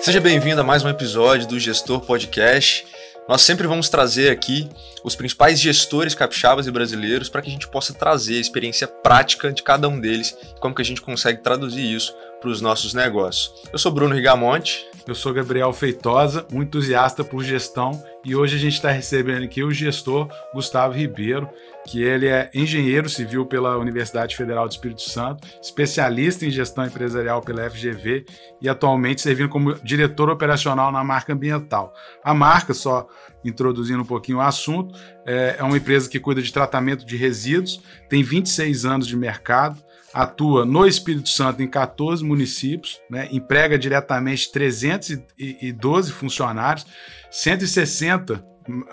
Seja bem-vindo a mais um episódio do Gestor Podcast. Nós sempre vamos trazer aqui os principais gestores capixabas e brasileiros para que a gente possa trazer a experiência prática de cada um deles e como que a gente consegue traduzir isso para os nossos negócios. Eu sou Bruno Rigamonte. Eu sou Gabriel Feitosa, um entusiasta por gestão, e hoje a gente está recebendo aqui o gestor Gustavo Ribeiro, que ele é engenheiro civil pela Universidade Federal do Espírito Santo, especialista em gestão empresarial pela FGV e atualmente servindo como diretor operacional na Marca Ambiental. A Marca, só introduzindo um pouquinho o assunto, é uma empresa que cuida de tratamento de resíduos, tem 26 anos de mercado, atua no Espírito Santo em 14 municípios, né, emprega diretamente 312 funcionários, 160,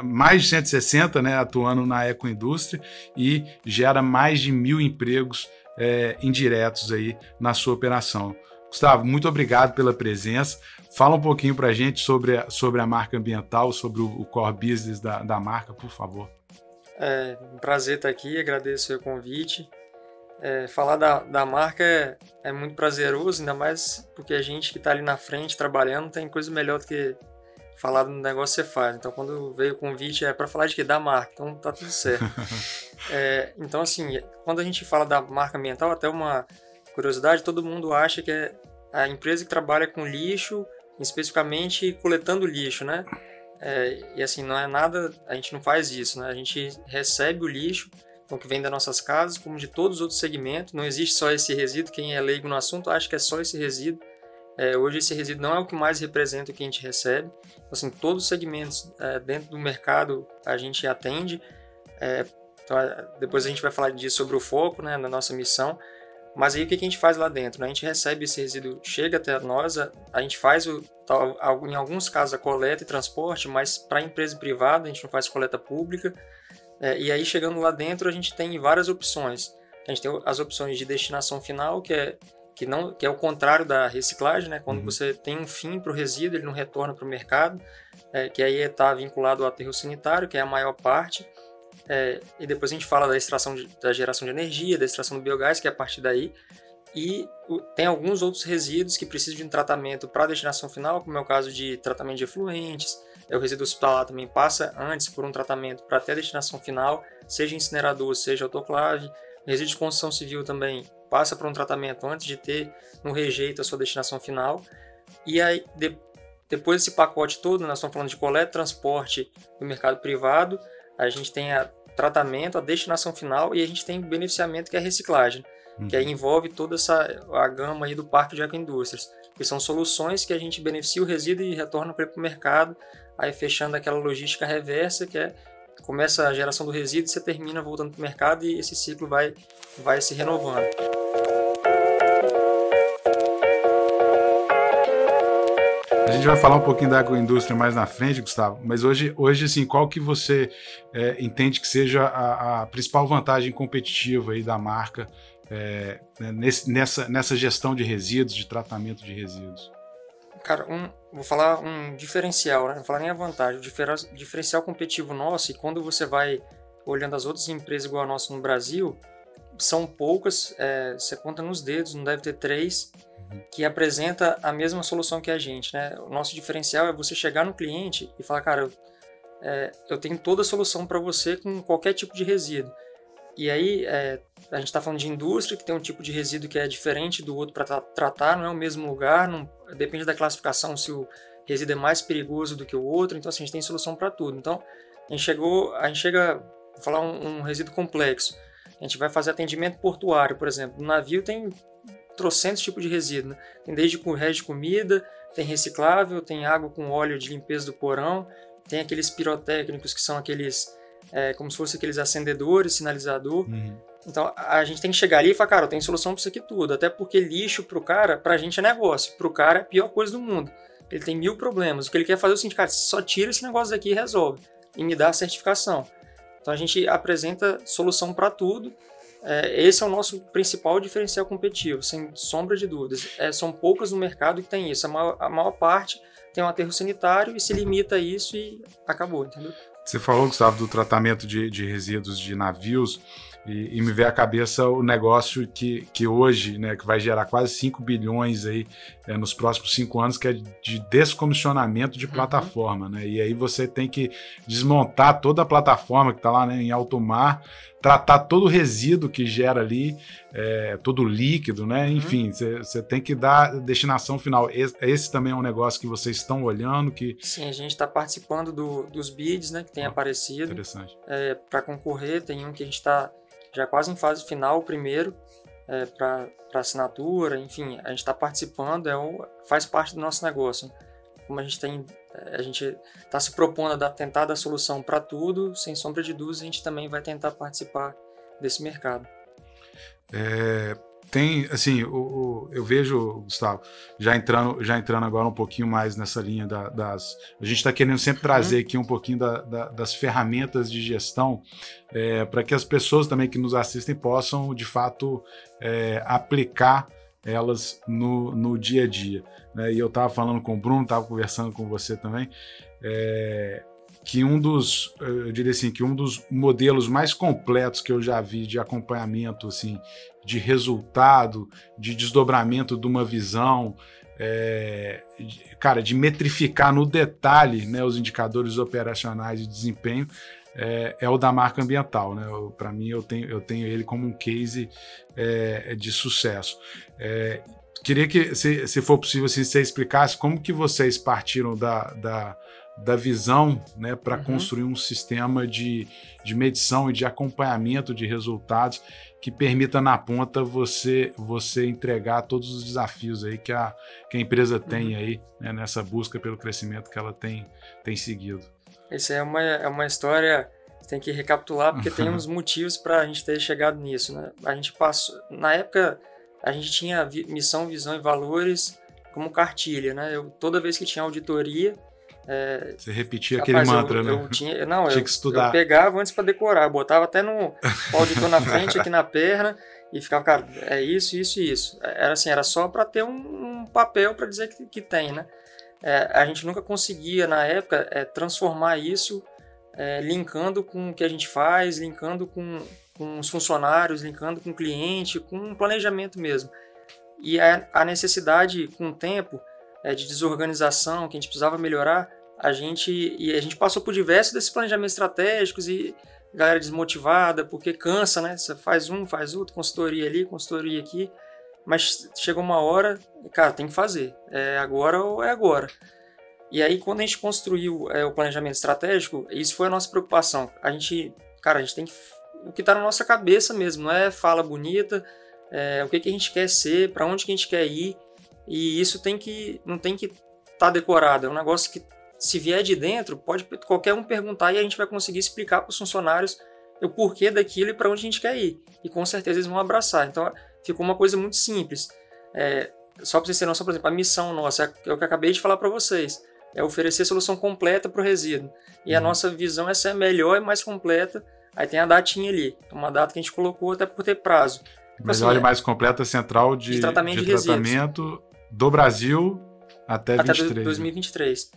mais de 160, né, atuando na ecoindústria, e gera mais de 1.000 empregos indiretos aí na sua operação. Gustavo, muito obrigado pela presença. Fala um pouquinho para a gente sobre a Marca Ambiental, sobre o core business da marca, por favor. É um prazer estar aqui, agradeço o convite. Falar da marca é muito prazeroso, ainda mais porque a gente que está ali na frente trabalhando não tem coisa melhor do que falar do negócio que você faz. Então, quando veio o convite, é para falar de quê? Da marca, então tá tudo certo. Então, assim, quando a gente fala da marca ambiental, até uma curiosidade, todo mundo acha que é a empresa que trabalha com lixo, especificamente coletando lixo, né? E assim, não é nada, a gente não faz isso, né? A gente recebe o lixo, então, que vem das nossas casas, como de todos os outros segmentos. Não existe só esse resíduo. Quem é leigo no assunto acha que é só esse resíduo. Hoje esse resíduo não é o que mais representa o que a gente recebe. Então, assim, todos os segmentos dentro do mercado a gente atende. Então, depois a gente vai falar disso sobre o foco, né, na nossa missão. Mas aí o que a gente faz lá dentro? Né? A gente recebe esse resíduo, chega até nós, a gente faz, em alguns casos, a coleta e transporte, mas para a empresa privada a gente não faz coleta pública. E aí, chegando lá dentro, a gente tem várias opções. A gente tem as opções de destinação final, que é o contrário da reciclagem, né? Quando você tem um fim para o resíduo, ele não retorna para o mercado, que aí está vinculado ao aterro sanitário, que é a maior parte. E depois a gente fala da geração de energia, da extração do biogás, que é a partir daí. E tem alguns outros resíduos que precisam de um tratamento para a destinação final, como é o caso de tratamento de efluentes. O resíduo hospitalar também passa antes por um tratamento para até a destinação final, seja incinerador, seja autoclave. O resíduo de construção civil também passa por um tratamento antes de ter no rejeito a sua destinação final. E aí, depois desse pacote todo, nós estamos falando de coleta e transporte do mercado privado, a gente tem tratamento, a destinação final, e a gente tem o beneficiamento, que é a reciclagem, que aí envolve toda a gama aí do parque de ecoindústrias, que são soluções que a gente beneficia o resíduo e retorna para o mercado, aí fechando aquela logística reversa, que começa a geração do resíduo e você termina voltando para o mercado, e esse ciclo vai se renovando. A gente vai falar um pouquinho da agroindústria mais na frente, Gustavo, mas hoje assim, qual que você entende que seja a principal vantagem competitiva aí da marca nessa gestão de resíduos, de tratamento de resíduos? Cara, vou falar um diferencial, né? Não vou falar nem a vantagem. O diferencial competitivo nosso, e quando você vai olhando as outras empresas igual a nossa no Brasil, são poucas, você conta nos dedos, não deve ter 3, que apresenta a mesma solução que a gente, né? O nosso diferencial é você chegar no cliente e falar, cara, eu tenho toda a solução para você com qualquer tipo de resíduo. E aí, a gente está falando de indústria, que tem um tipo de resíduo que é diferente do outro para tratar, não é o mesmo lugar, depende da classificação, se o resíduo é mais perigoso do que o outro, então assim, a gente tem solução para tudo. Então, a gente chega, vou falar um resíduo complexo, a gente vai fazer atendimento portuário, por exemplo, no navio tem trocentos tipos de resíduo, né? Tem desde o resto de comida, tem reciclável, tem água com óleo de limpeza do porão, tem aqueles pirotécnicos que são aqueles... como se fossem aqueles acendedores, sinalizador. Então, a gente tem que chegar ali e falar, cara, eu tenho solução para isso aqui tudo. Até porque lixo pro cara, pra gente é negócio. Pro cara é a pior coisa do mundo. Ele tem 1000 problemas. O que ele quer fazer é o seguinte, cara, só tira esse negócio daqui e resolve. E me dá a certificação. Então, a gente apresenta solução para tudo. Esse é o nosso principal diferencial competitivo, sem sombra de dúvidas. São poucas no mercado que tem isso. A maior parte tem um aterro sanitário e se limita a isso e acabou, entendeu? Você falou, Gustavo, do tratamento de resíduos de navios. E me veio à cabeça o negócio que hoje, né, que vai gerar quase 5 bilhões aí, nos próximos 5 anos, que é de descomissionamento de plataforma, né? E aí você tem que desmontar toda a plataforma que está lá, né, em alto mar, tratar todo o resíduo que gera ali, todo o líquido, né? Enfim, você tem que dar destinação final. Esse também é um negócio que vocês estão olhando. Sim, a gente está participando dos bids, né, que tem aparecido. Interessante. Para concorrer, tem um que a gente está já quase em fase final, o primeiro, para assinatura, enfim, a gente está participando, faz parte do nosso negócio. Como a gente está se propondo a tentar dar solução para tudo, sem sombra de dúvidas, a gente também vai tentar participar desse mercado. Tem, assim, eu vejo, Gustavo, já entrando agora um pouquinho mais nessa linha a gente está querendo sempre trazer aqui um pouquinho das ferramentas de gestão, para que as pessoas também que nos assistem possam, de fato, aplicar elas no dia a dia, né? E eu estava falando com o Bruno, estava conversando com você também, que eu diria assim, que um dos modelos mais completos que eu já vi de acompanhamento, assim, de resultado, de desdobramento de uma visão, de metrificar no detalhe, né, os indicadores operacionais de desempenho, é o da marca ambiental, né? Para mim, eu tenho ele como um case de sucesso. Queria que, se for possível, assim, você explicasse como que vocês partiram da visão, né, para construir um sistema de medição e de acompanhamento de resultados que permita na ponta você entregar todos os desafios aí que a empresa tem aí, né, nessa busca pelo crescimento que ela tem seguido. Essa é uma história que tem que recapitular, porque tem uns motivos para a gente ter chegado nisso, né? A gente passou, na época, a gente tinha missão, visão e valores como cartilha, né? Toda vez que tinha auditoria, você repetia aquele mantra, né? Tinha que estudar. Eu pegava antes para decorar, botava até o auditor na frente, aqui na perna, e ficava, cara, é isso, isso e isso. Era assim, era só para ter um papel para dizer que tem, né? A gente nunca conseguia, na época, transformar isso, linkando com o que a gente faz, linkando com os funcionários, linkando com o cliente, com um planejamento mesmo. E a necessidade, com o tempo, de desorganização, que a gente precisava melhorar, a gente passou por diversos desses planejamentos estratégicos e galera desmotivada, porque cansa, né? Você faz outro, consultoria ali, consultoria aqui, mas chegou uma hora, cara, tem que fazer, é agora ou é agora. E aí, quando a gente construiu o planejamento estratégico, isso foi a nossa preocupação. A gente tem que... O que está na nossa cabeça mesmo, não é fala bonita, o que a gente quer ser, para onde que a gente quer ir, e isso não tem que estar decorado, é um negócio que, se vier de dentro, pode qualquer um perguntar e a gente vai conseguir explicar para os funcionários o porquê daquilo e para onde a gente quer ir, e com certeza eles vão abraçar. Então, ficou uma coisa muito simples. Só para vocês terem noção, por exemplo, a missão nossa, é o que eu acabei de falar para vocês, é oferecer solução completa para o resíduo, e a nossa visão é ser melhor e mais completa. Aí tem a datinha ali, uma data que a gente colocou até por ter prazo. Melhor e mais completa central de tratamento do Brasil até 2023.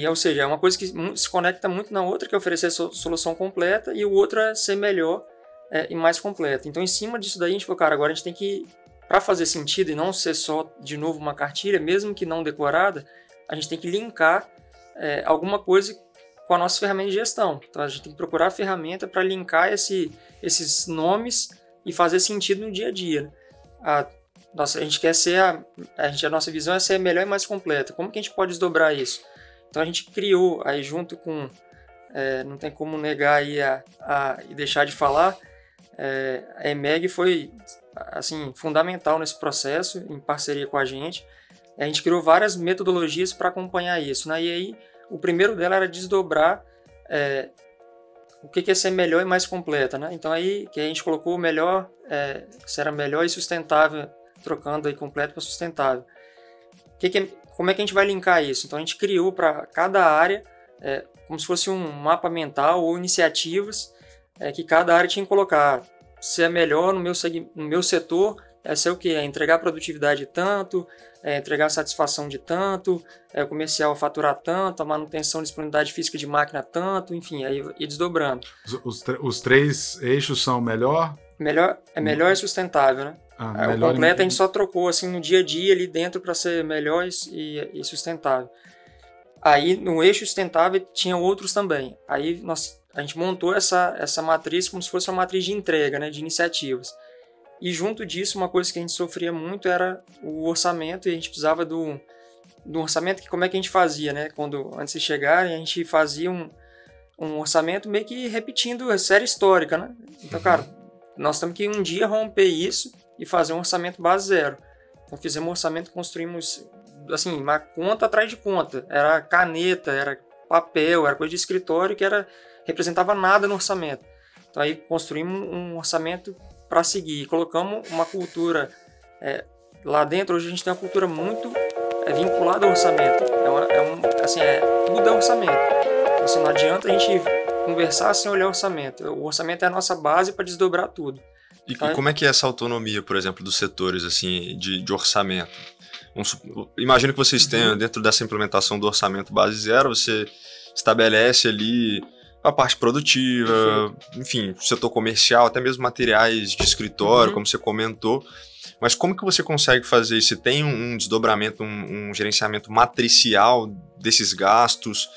Ou seja, é uma coisa que se conecta muito na outra, que é oferecer solução completa, e o outro é ser melhor e mais completa. Então, em cima disso daí, a gente falou, cara, agora a gente tem que, para fazer sentido e não ser só, de novo, uma cartilha, mesmo que não decorada, a gente tem que linkar alguma coisa com a nossa ferramenta de gestão. Então, a gente tem que procurar a ferramenta para linkar esses nomes e fazer sentido no dia a dia. A gente quer ser a nossa visão é ser melhor e mais completa. Como que a gente pode desdobrar isso? Então, a gente criou, aí junto com, não tem como negar aí e deixar de falar, a EMEG foi assim, fundamental nesse processo, em parceria com a gente. A gente criou várias metodologias para acompanhar isso, né? E aí, o primeiro dela era desdobrar o que é ser melhor e mais completa, né? Então aí que a gente colocou melhor, se era melhor e sustentável, trocando aí completo para sustentável. Como é que a gente vai linkar isso? Então a gente criou para cada área como se fosse um mapa mental ou iniciativas que cada área tinha que colocar. Se é melhor no meu setor, é ser o quê? É entregar produtividade de tanto, entregar satisfação de tanto, o comercial faturar tanto, a manutenção de disponibilidade física de máquina tanto, enfim, aí ir desdobrando. Os 3 eixos são melhor melhor e sustentável, né? O completo a gente só trocou assim no dia a dia ali dentro para ser melhor e sustentável. Aí no eixo sustentável tinha outros também. Aí a gente montou essa matriz como se fosse uma matriz de entrega, né, de iniciativas. E junto disso, uma coisa que a gente sofria muito era o orçamento, e a gente precisava do orçamento, que como é que a gente fazia, né? Antes de chegarem, a gente fazia um orçamento meio que repetindo a série histórica, né? Então, cara, nós temos que um dia romper isso e fazer um orçamento base zero. Então, fizemos um orçamento, construímos, assim, uma conta atrás de conta. Era caneta, era papel, era coisa de escritório que representava nada no orçamento. Então, aí construímos um orçamento para seguir. Colocamos uma cultura lá dentro. Hoje a gente tem uma cultura muito vinculada ao orçamento. Tudo é orçamento. Então, assim, não adianta a gente conversar sem olhar o orçamento. O orçamento é a nossa base para desdobrar tudo. E como é que é essa autonomia, por exemplo, dos setores assim, de orçamento? Imagino que vocês tenham, dentro dessa implementação do orçamento base zero, você estabelece ali a parte produtiva, enfim, setor comercial, até mesmo materiais de escritório, como você comentou. Mas como que você consegue fazer isso? Tem um desdobramento, um gerenciamento matricial desses gastos?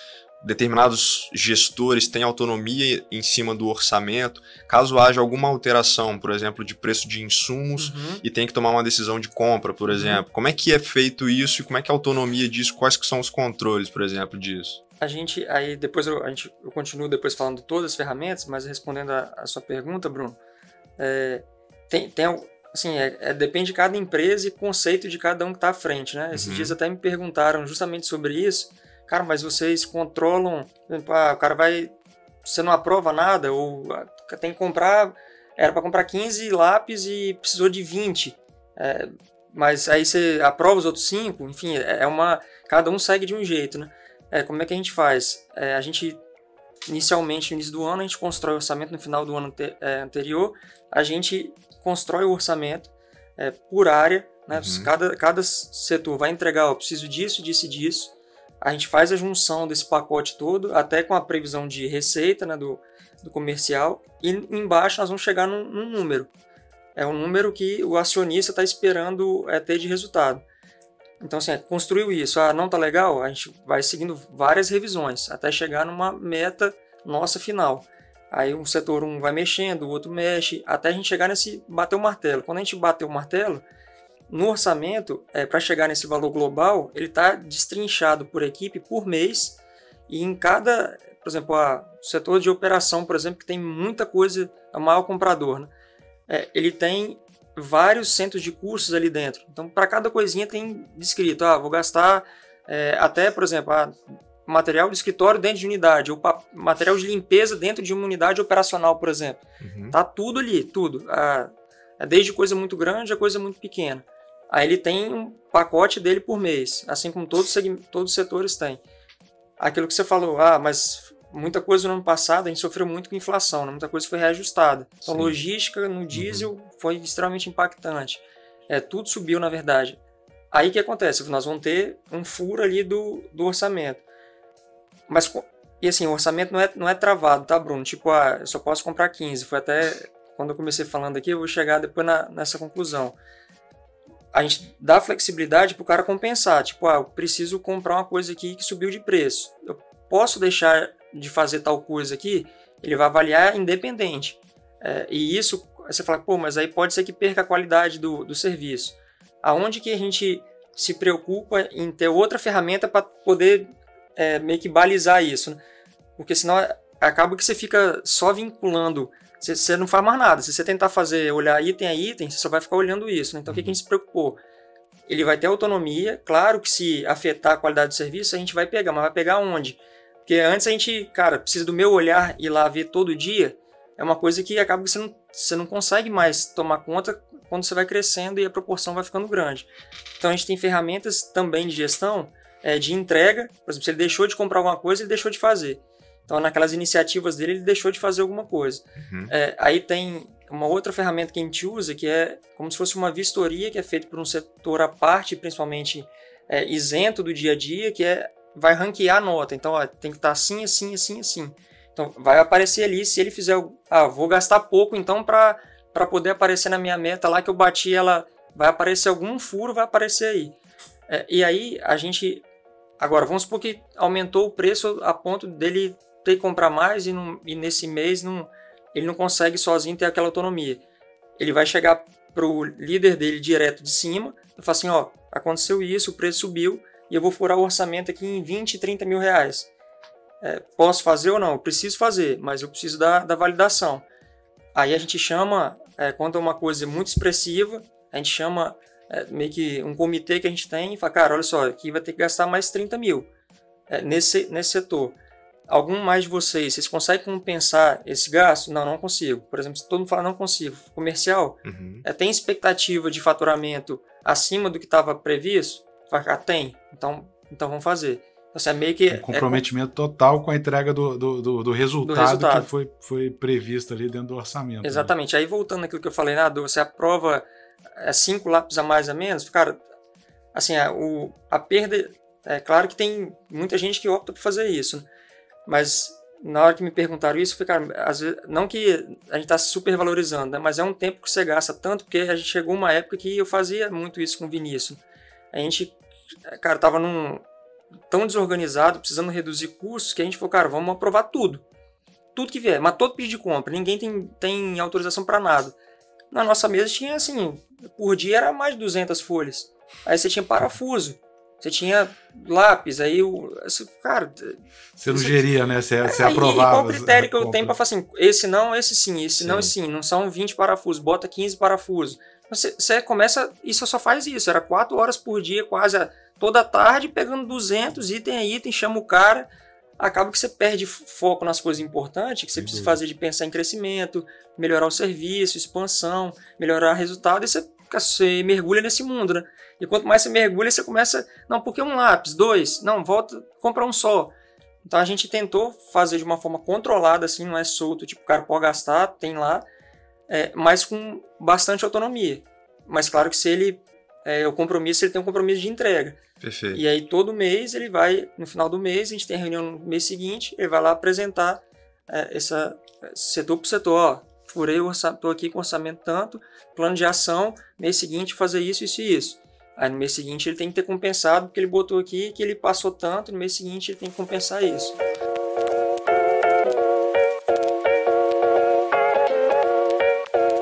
Determinados gestores têm autonomia em cima do orçamento. Caso haja alguma alteração, por exemplo, de preço de insumos e tem que tomar uma decisão de compra, por exemplo, como é que é feito isso e como é que é a autonomia disso? Quais que são os controles, por exemplo, disso? Aí depois eu continuo depois falando de todas as ferramentas, mas respondendo a sua pergunta, Bruno, depende de cada empresa e conceito de cada um que está à frente, né? Esses dias até me perguntaram justamente sobre isso. Cara, mas vocês controlam, o cara você não aprova nada, ou tem que comprar, era para comprar 15 lápis e precisou de 20, mas aí você aprova os outros 5, enfim, cada um segue de um jeito, né? Como é que a gente faz? A gente, inicialmente, no início do ano, a gente constrói o orçamento, no final do ano anterior, a gente constrói o orçamento por área, né? Cada setor vai entregar, eu preciso disso, disso e disso. A gente faz a junção desse pacote todo, até com a previsão de receita, né, do comercial, e embaixo nós vamos chegar num número. É um número que o acionista está esperando ter de resultado. Então, assim, construiu isso. Não está legal? A gente vai seguindo várias revisões, até chegar numa meta nossa final. Aí um setor vai mexendo, o outro mexe, até a gente chegar bater o martelo. Quando a gente bater o martelo, no orçamento, para chegar nesse valor global, ele está destrinchado por equipe, por mês, e em cada, por exemplo, o setor de operação, por exemplo, que tem muita coisa, é o maior comprador, né? Ele tem vários centros de custos ali dentro. Então, para cada coisinha tem descrito, vou gastar até, por exemplo, material de escritório dentro de unidade, ou material de limpeza dentro de uma unidade operacional, por exemplo. Tá tudo ali, tudo. Desde coisa muito grande a coisa muito pequena. Aí ele tem um pacote dele por mês, assim como todos os setores têm. Aquilo que você falou, mas muita coisa no ano passado a gente sofreu muito com inflação, né? Muita coisa foi reajustada. Então, logística no diesel foi extremamente impactante. Tudo subiu, na verdade. Aí o que acontece? Nós vamos ter um furo ali do orçamento. E assim, o orçamento não é travado, tá, Bruno? Tipo, eu só posso comprar 15. Foi até quando eu comecei falando aqui, eu vou chegar depois nessa conclusão. A gente dá flexibilidade para o cara compensar. Tipo, eu preciso comprar uma coisa aqui que subiu de preço. Eu posso deixar de fazer tal coisa aqui? Ele vai avaliar independente. E isso, você fala, mas aí pode ser que perca a qualidade do serviço. Aonde que a gente se preocupa em ter outra ferramenta para poder meio que balizar isso, né? Porque senão acaba que você fica só vinculando. Você não faz mais nada. Se você tentar olhar item a item, você só vai ficar olhando isso, né? Então, o que a gente se preocupou? Ele vai ter autonomia. Claro que se afetar a qualidade do serviço, a gente vai pegar. Mas vai pegar onde? Porque antes a gente, precisa do meu olhar ir lá ver todo dia. É uma coisa que acaba que você não consegue mais tomar conta quando você vai crescendo e a proporção vai ficando grande. Então, a gente tem ferramentas também de gestão, de entrega. Por exemplo, se ele deixou de comprar alguma coisa, ele deixou de fazer. Então, naquelas iniciativas dele, ele deixou de fazer alguma coisa. Aí tem uma outra ferramenta que a gente usa, que é como se fosse uma vistoria, que é feita por um setor à parte, principalmente isento do dia a dia, que vai ranquear a nota. Então, tem que estar assim, assim, assim, assim. Então, vai aparecer ali, se ele fizer, vou gastar pouco, então, para poder aparecer na minha meta lá que eu bati, ela vai aparecer algum furo, vai aparecer aí. E aí, a gente... Agora, vamos supor que aumentou o preço a ponto dele ter que comprar mais e nesse mês ele não consegue sozinho ter aquela autonomia. Ele vai chegar para o líder dele direto de cima e falar assim, aconteceu isso, o preço subiu e eu vou furar o orçamento aqui em 20, 30 mil reais. Posso fazer ou não? Eu preciso fazer, mas eu preciso da validação. Aí a gente chama, quando é uma coisa muito expressiva, a gente chama meio que um comitê que a gente tem e fala, cara, olha só, aqui vai ter que gastar mais 30 mil nesse setor. Algum mais de vocês conseguem compensar esse gasto? Não consigo. Por exemplo, se todo mundo fala, não consigo. Comercial, tem expectativa de faturamento acima do que estava previsto? Tem. Então vamos fazer. Então, meio que comprometimento total com a entrega do resultado que foi previsto ali dentro do orçamento. Exatamente. Aí voltando àquilo que eu falei, você aprova 5 lápis a mais a menos, cara, assim, a perda, claro que tem muita gente que opta por fazer isso, né? Mas na hora que me perguntaram isso, eu falei, cara, às vezes, não que a gente está super valorizando, né? Mas é um tempo que você gasta tanto, porque a gente chegou uma época que eu fazia muito isso com o Vinícius. A gente, cara, tava tão desorganizado, precisando reduzir custos, que a gente falou, cara, vamos aprovar tudo que vier, mas todo pedido de compra, ninguém tem autorização para nada. Na nossa mesa tinha, assim, por dia era mais de 200 folhas. Aí você tinha parafuso, você tinha lápis, aí cara... Você não geria, né? Você aprovava. E qual critério que eu tenho para falar assim, esse não, esse sim, esse não, esse sim. Não são 20 parafusos, bota 15 parafusos. Você começa, isso só faz isso, era 4 horas por dia, quase toda tarde, pegando 200 item a item, chama o cara, acaba que você perde foco nas coisas importantes, que você precisa fazer de pensar em crescimento, melhorar o serviço, expansão, melhorar o resultado, e você mergulha nesse mundo, né? E quanto mais você mergulha, você começa, não, por que um lápis? 2? Não, volta, compra um só. Então a gente tentou fazer de uma forma controlada, assim, não é solto, tipo, o cara pode gastar, tem lá, mas com bastante autonomia. Mas claro que se ele, o compromisso, ele tem um compromisso de entrega. Perfeito. E aí todo mês ele vai, no final do mês, a gente tem a reunião no mês seguinte, ele vai lá apresentar setor por setor, furei o orçamento, estou aqui com orçamento tanto, plano de ação, mês seguinte fazer isso, isso e isso. Aí no mês seguinte ele tem que ter compensado, porque ele botou aqui que ele passou tanto, no mês seguinte ele tem que compensar isso.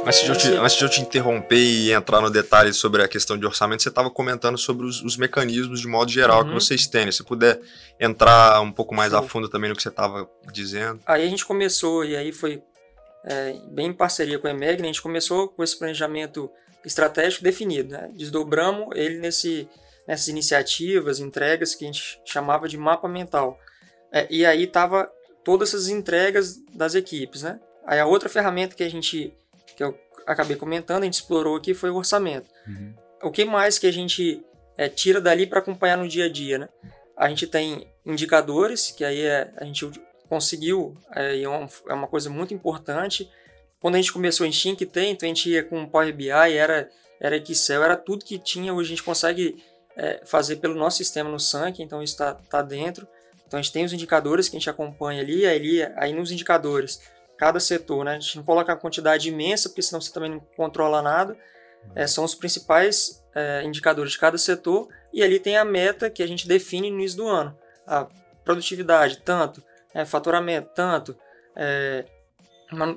Antes de eu te interromper e entrar no detalhe sobre a questão de orçamento, você estava comentando sobre os mecanismos de modo geral que vocês têm. Se puder entrar um pouco mais a fundo também no que você estava dizendo. Aí a gente começou, e aí foi bem em parceria com a EMEG, né? A gente começou com esse planejamento estratégico definido, né? Desdobramos ele nessas iniciativas, entregas que a gente chamava de mapa mental. E aí tava todas essas entregas das equipes, né? Aí a outra ferramenta que eu acabei comentando, a gente explorou aqui, foi o orçamento. O que mais que a gente tira dali para acompanhar no dia a dia, né? A gente tem indicadores, que aí a gente conseguiu, é uma coisa muito importante. Quando a gente começou, a gente tinha que ter, então a gente ia com Power BI, era Excel, era tudo que tinha. Hoje a gente consegue fazer pelo nosso sistema no Sank, então isso está dentro. Então a gente tem os indicadores que a gente acompanha ali, aí nos indicadores, cada setor, né? A gente não coloca uma quantidade imensa, porque senão você também não controla nada. São os principais indicadores de cada setor, e ali tem a meta que a gente define no início do ano. A produtividade, tanto, faturamento, tanto,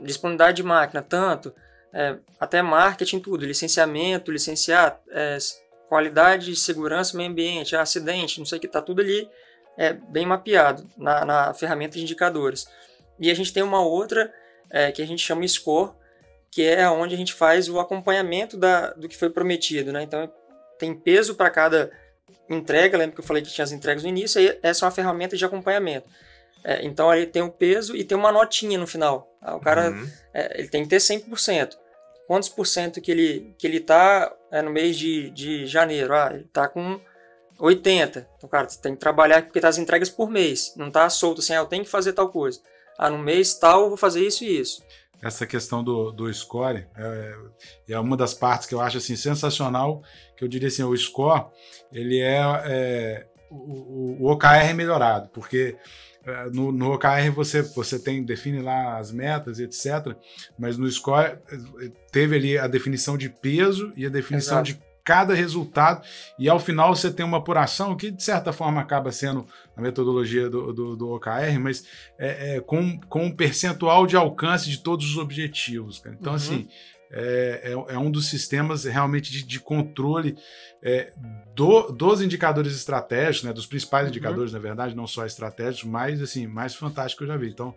disponibilidade de máquina, tanto, até marketing, tudo, licenciamento, licenciar, qualidade, segurança, meio ambiente, acidente, não sei o que, está tudo ali bem mapeado na ferramenta de indicadores. E a gente tem uma outra que a gente chama Score, que é onde a gente faz o acompanhamento do que foi prometido, né? Então tem peso para cada entrega, lembra que eu falei que tinha as entregas no início, aí essa é uma ferramenta de acompanhamento. Então aí tem o peso e tem uma notinha no final. O cara ele tem que ter 100%. Quantos por cento que ele está no mês de janeiro? Ele está com 80. Então, cara, você tem que trabalhar porque tá as entregas por mês. Não tá solto assim, eu tenho que fazer tal coisa. No mês tal eu vou fazer isso e isso. Essa questão do score é uma das partes que eu acho assim, sensacional, que eu diria assim, o score, ele o OKR melhorado, porque no OKR você define lá as metas e etc, mas no score teve ali a definição de peso e a definição Exato. De cada resultado, e ao final você tem uma apuração que de certa forma acaba sendo a metodologia do OKR, mas com um percentual de alcance de todos os objetivos, cara. Então assim, é um dos sistemas realmente de controle dos indicadores estratégicos, né, dos principais indicadores, na verdade, não só estratégicos, mas assim, mais fantástico que eu já vi. Então,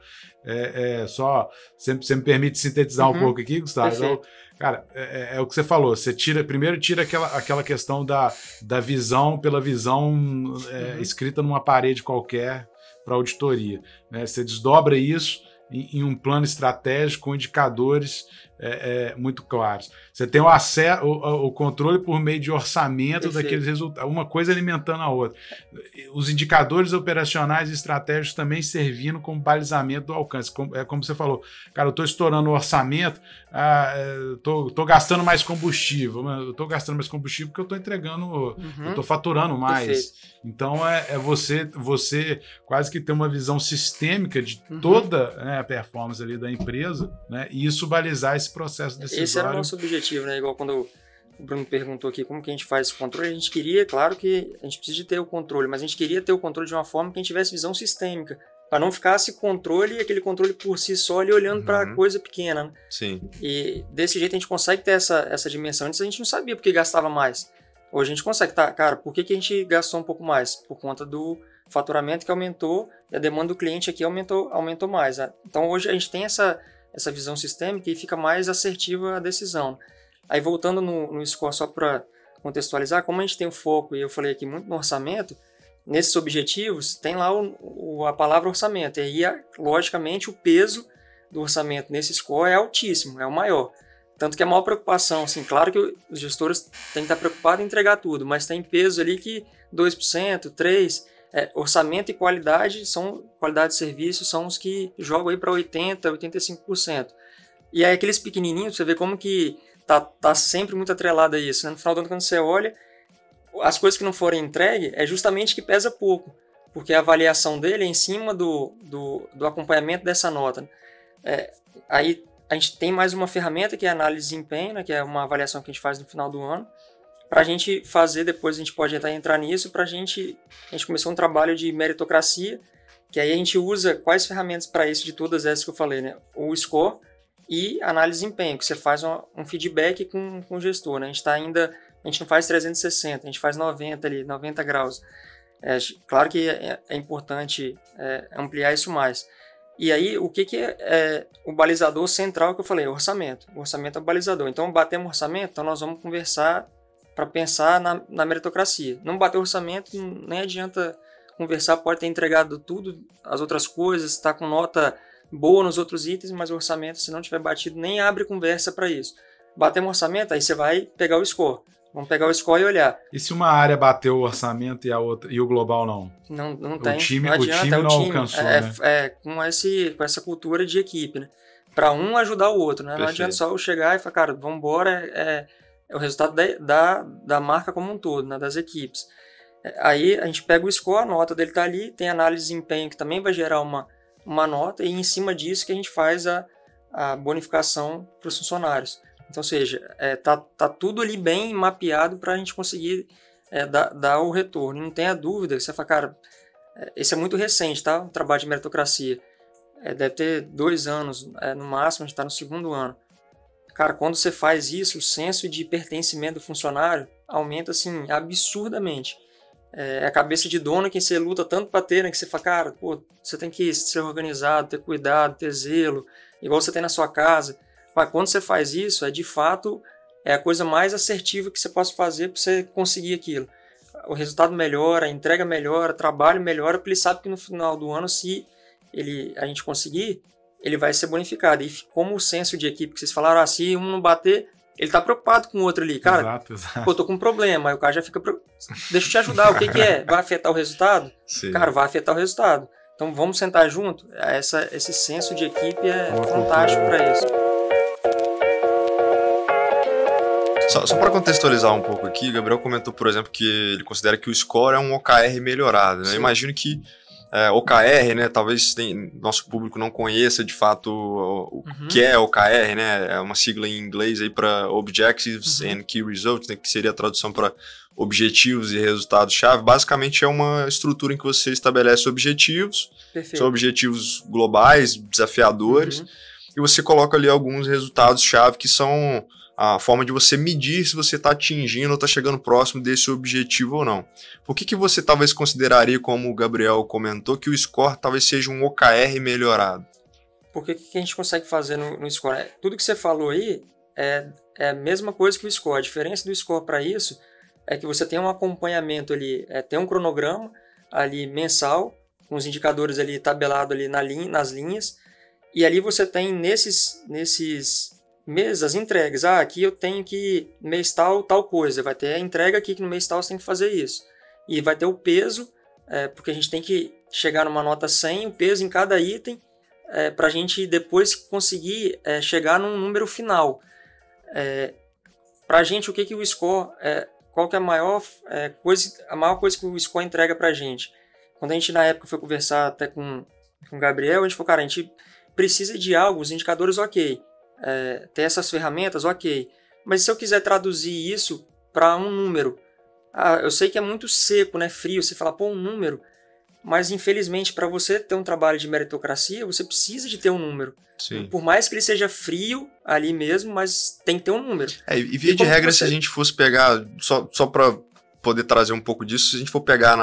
só, você me permite sintetizar um pouco aqui, Gustavo? Então, cara, é o que você falou, você primeiro tira aquela questão da visão pela visão escrita numa parede qualquer para auditoria, né? Você desdobra isso em um plano estratégico com indicadores muito claros. Você tem o controle por meio de orçamento daqueles resultados, uma coisa alimentando a outra. Os indicadores operacionais e estratégicos também servindo como balizamento do alcance. Como você falou, cara, eu estou estourando o orçamento, estou gastando mais combustível. Eu estou gastando mais combustível porque eu estou entregando, eu estou faturando mais. Perfeito. Então, você quase que ter uma visão sistêmica de toda a performance ali da empresa, né, e isso balizar esse processo decisório. Esse era o nosso objetivo, né? Igual quando o Bruno perguntou aqui como que a gente faz esse controle, a gente queria, claro que a gente precisa de ter o controle, mas a gente queria ter o controle de uma forma que a gente tivesse visão sistêmica, para não ficar esse controle e aquele controle por si só ali olhando para coisa pequena, né? Sim. E desse jeito a gente consegue ter essa dimensão. Antes a gente não sabia porque gastava mais. Hoje a gente consegue, tá? Cara, por que a gente gastou um pouco mais? Por conta do faturamento que aumentou e a demanda do cliente aqui aumentou mais, né? Então hoje a gente tem essa visão sistêmica e fica mais assertiva a decisão. Aí voltando no score, só para contextualizar, como a gente tem o foco, e eu falei aqui muito no orçamento, nesses objetivos tem lá a palavra orçamento, e aí logicamente o peso do orçamento nesse score é altíssimo, é o maior. Tanto que a maior preocupação, assim, claro que os gestores têm que estar preocupados em entregar tudo, mas tem peso ali que 2%, 3%, orçamento e qualidade de serviço são os que jogam aí para 80%, 85%. E aí aqueles pequenininhos, você vê como que tá sempre muito atrelado a isso, né? No final do ano, quando você olha, as coisas que não forem entregues é justamente que pesa pouco, porque a avaliação dele é em cima do acompanhamento dessa nota, né? Aí a gente tem mais uma ferramenta que é a análise de desempenho, né? Que é uma avaliação que a gente faz no final do ano, para a gente fazer, depois a gente pode entrar nisso, a gente começou um trabalho de meritocracia, que aí a gente usa quais ferramentas para isso de todas essas que eu falei, né? O score e análise de desempenho, que você faz um feedback com o gestor, né? A gente não faz 360, a gente faz 90 graus. Claro que é importante ampliar isso mais. E aí, o que é o balizador central que eu falei? O orçamento. O orçamento é o balizador. Então, batemos o orçamento, então nós vamos conversar para pensar na meritocracia. Não bater o orçamento, nem adianta conversar, pode ter entregado tudo, as outras coisas, está com nota boa nos outros itens, mas o orçamento, se não tiver batido, nem abre conversa para isso. Batemos o orçamento, aí você vai pegar o score. Vamos pegar o score e olhar. E se uma área bateu o orçamento e o global não? Não tem. O time não alcançou, né? Com essa cultura de equipe, né? Para um ajudar o outro, né? Perfeito. Não adianta só eu chegar e falar, cara, vamos embora, é o resultado da marca como um todo, né? Das equipes. Aí a gente pega o score, a nota dele está ali, tem análise de desempenho que também vai gerar uma nota, e em cima disso que a gente faz a bonificação para os funcionários. Então, ou seja, tá tudo ali bem mapeado para a gente conseguir dar o retorno. Não tenha dúvida, você fala, cara, esse é muito recente, tá? O trabalho de meritocracia. Deve ter 2 anos, no máximo, a gente está no 2º ano. Cara, quando você faz isso, o senso de pertencimento do funcionário aumenta, assim, absurdamente. A cabeça de dono que você luta tanto para ter, né? Que você fala, cara, pô, você tem que ser organizado, ter cuidado, ter zelo, igual você tem na sua casa. Mas quando você faz isso, de fato, é a coisa mais assertiva que você possa fazer para você conseguir aquilo. O resultado melhora, a entrega melhora, o trabalho melhora, porque ele sabe que no final do ano, se a gente conseguir, ele vai ser bonificado. E como o senso de equipe que vocês falaram, se um não bater, ele tá preocupado com o outro ali. Cara, exato. pô, tô com um problema. Aí o cara já fica, deixa eu te ajudar, o que que é? Vai afetar o resultado? Sim. Cara, vai afetar o resultado. Então vamos sentar junto. Esse senso de equipe é fantástico para isso. Só para contextualizar um pouco aqui, Gabriel comentou, por exemplo, que ele considera que o score é um OKR melhorado. Né? Eu imagino que OKR, né, talvez nosso público não conheça de fato o que é OKR, né? É uma sigla em inglês aí para Objectives and Key Results, né, que seria a tradução para objetivos e resultados-chave. Basicamente é uma estrutura em que você estabelece objetivos, Perfeito. São objetivos globais, desafiadores, e você coloca ali alguns resultados-chave que são a forma de você medir se você está atingindo ou está chegando próximo desse objetivo ou não. Por que você talvez consideraria, como o Gabriel comentou, que o score talvez seja um OKR melhorado? Porque o que a gente consegue fazer no score? Tudo que você falou aí é a mesma coisa que o score. A diferença do score para isso é que você tem um acompanhamento ali, tem um cronograma ali mensal, com os indicadores ali tabelados ali nas linhas, e ali você tem nesses meses as entregas. Aqui eu tenho que mês tal coisa, vai ter a entrega aqui que no mês tal você tem que fazer isso. E vai ter o peso, porque a gente tem que chegar numa nota 100, o peso em cada item, para a gente depois conseguir chegar num número final. Para a gente, o que o score, qual que é a maior coisa que o score entrega para a gente? Quando a gente na época foi conversar até com o Gabriel, a gente falou, cara, a gente precisa de algo, os indicadores ok, ter essas ferramentas, ok. Mas se eu quiser traduzir isso para um número, eu sei que é muito seco, né, frio, você fala, pô, um número, mas infelizmente para você ter um trabalho de meritocracia, você precisa de ter um número. Sim. Por mais que ele seja frio ali mesmo, mas tem que ter um número. E via de regra, se a gente fosse pegar, só para poder trazer um pouco disso, se a gente for pegar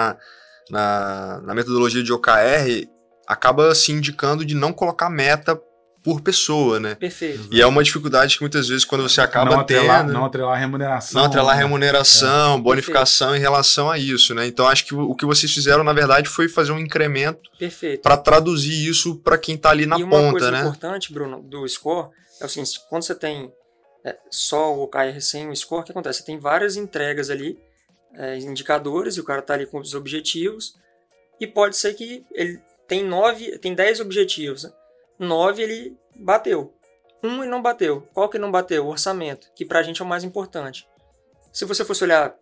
na metodologia de OKR, acaba se indicando de não colocar meta por pessoa, né? Perfeito. E é uma dificuldade que muitas vezes quando você acaba não atrelar a remuneração. Não atrelar a remuneração, bonificação em relação a isso, né? Então acho que o que vocês fizeram, na verdade, foi fazer um incremento para traduzir isso para quem está ali na ponta, né? E uma coisa importante, Bruno, do score é o seguinte, quando você tem só o OKR sem o score, o que acontece? Você tem várias entregas ali, indicadores, e o cara está ali com os objetivos, e pode ser que ele tem 10 objetivos, né? 9 ele bateu. 1 ele não bateu. Qual que não bateu? O orçamento, que pra gente é o mais importante. Se você fosse olhar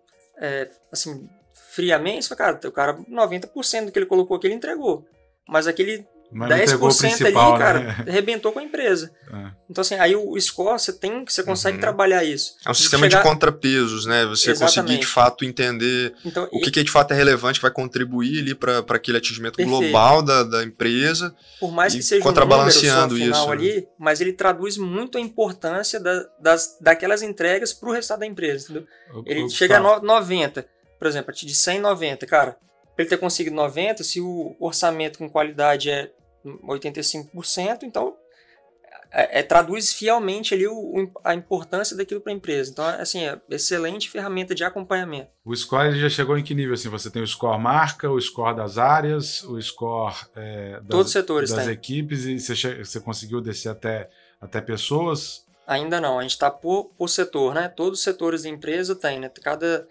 assim, friamente, você fala, cara, o cara 90% do que ele colocou aqui ele entregou. Mas aquele 10% ali, cara, né? Arrebentou com a empresa. Então, assim, aí o score, você consegue trabalhar isso. É um sistema de contrapesos, né? Você conseguir, de fato, entender então, o que de fato é relevante, que vai contribuir ali para aquele atingimento global da empresa. Por mais que seja contrabalanceando um número só final isso ali, mas ele traduz muito a importância daquelas entregas para o resultado da empresa, entendeu? Ele chega a 90, por exemplo, de 100 90, cara, para ele ter conseguido 90, se o orçamento com qualidade é 85%, então traduz fielmente ali a importância daquilo para a empresa. Então, assim, é excelente ferramenta de acompanhamento. O score já chegou em que nível? Assim, você tem o score marca, o score das áreas, o score todos os setores das equipes, e você conseguiu descer até pessoas? Ainda não, a gente está por setor, né? Todos os setores da empresa tem, né? Cada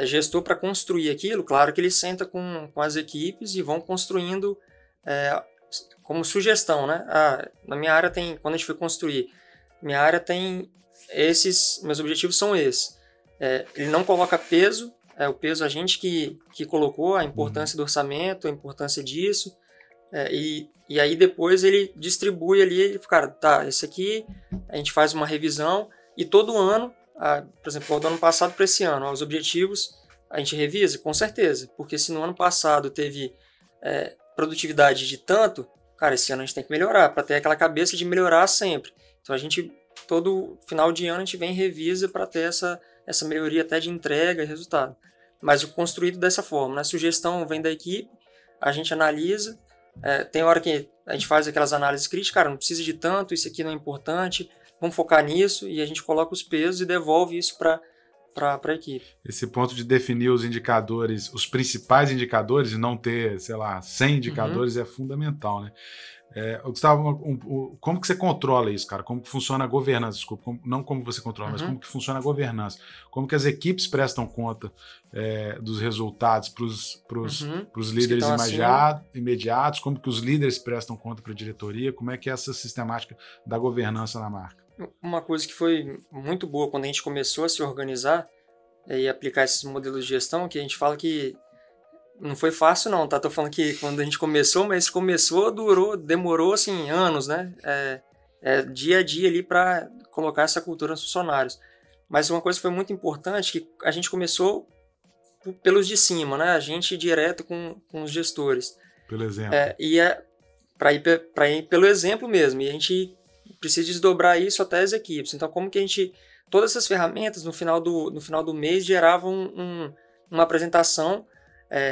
gestor, para construir aquilo, claro que ele senta com as equipes e vão construindo como sugestão, né? Na minha área tem, quando a gente foi construir, minha área tem meus objetivos são esses. Ele não coloca peso, o peso a gente que colocou, a importância do orçamento, a importância disso, e aí depois ele distribui ali, ele fala, cara, esse aqui a gente faz uma revisão e todo ano, por exemplo, do ano passado para esse ano, os objetivos a gente revisa, com certeza, porque se no ano passado teve produtividade de tanto, cara, esse ano a gente tem que melhorar, para ter aquela cabeça de melhorar sempre. Então a gente, todo final de ano, a gente vem e revisa para ter essa melhoria até de entrega e resultado. Mas o construído dessa forma, né? A sugestão vem da equipe, a gente analisa, tem hora que a gente faz aquelas análises críticas, cara, não precisa de tanto, isso aqui não é importante, vamos focar nisso, e a gente coloca os pesos e devolve isso para a equipe. Esse ponto de definir os indicadores, os principais indicadores, e não ter, sei lá, 100 indicadores é fundamental, né? Gustavo, como que você controla isso, cara? Como que funciona a governança? Desculpa, não como você controla, mas como que funciona a governança? Como que as equipes prestam conta dos resultados para os líderes imediatos? Como que os líderes prestam conta para a diretoria? Como é que é essa sistemática da governança na marca? Uma coisa que foi muito boa quando a gente começou a se organizar e aplicar esses modelos de gestão, que a gente fala que não foi fácil não, tá? Tô falando que quando a gente começou, mas começou, demorou assim anos, né? Dia a dia ali para colocar essa cultura nos funcionários. Mas uma coisa que foi muito importante, que a gente começou pelos de cima, né? A gente direto com os gestores. Pelo exemplo. Para ir pelo exemplo mesmo. E a gente precisa desdobrar isso até as equipes. Então, como que a gente... Todas essas ferramentas, no final do mês, geravam uma apresentação,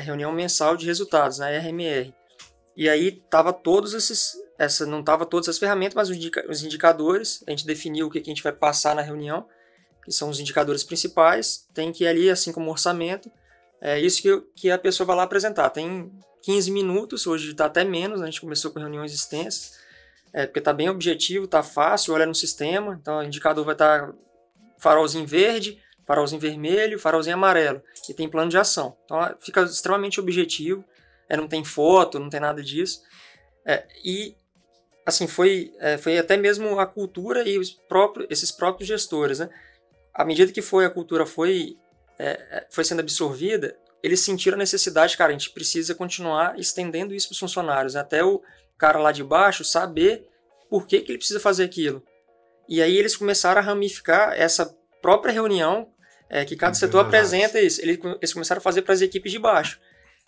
reunião mensal de resultados, na RMR. E aí tava não tava todas as ferramentas, mas os indicadores, a gente definiu o que a gente vai passar na reunião, que são os indicadores principais, tem que ir ali, assim como orçamento, isso que a pessoa vai lá apresentar. Tem 15 minutos, hoje está até menos, a gente começou com reuniões extensas, porque está bem objetivo, está fácil, olha no sistema, então o indicador vai estar farolzinho verde, farolzinho vermelho, farolzinho amarelo, e tem plano de ação. Então fica extremamente objetivo, não tem foto, não tem nada disso. E assim, foi até mesmo a cultura e esses próprios gestores, né? À medida que a cultura foi sendo absorvida, eles sentiram a necessidade, cara, a gente precisa continuar estendendo isso para os funcionários, né? Até o cara lá de baixo saber por que ele precisa fazer aquilo. E aí eles começaram a ramificar essa própria reunião, que cada setor apresenta isso. Eles começaram a fazer para as equipes de baixo,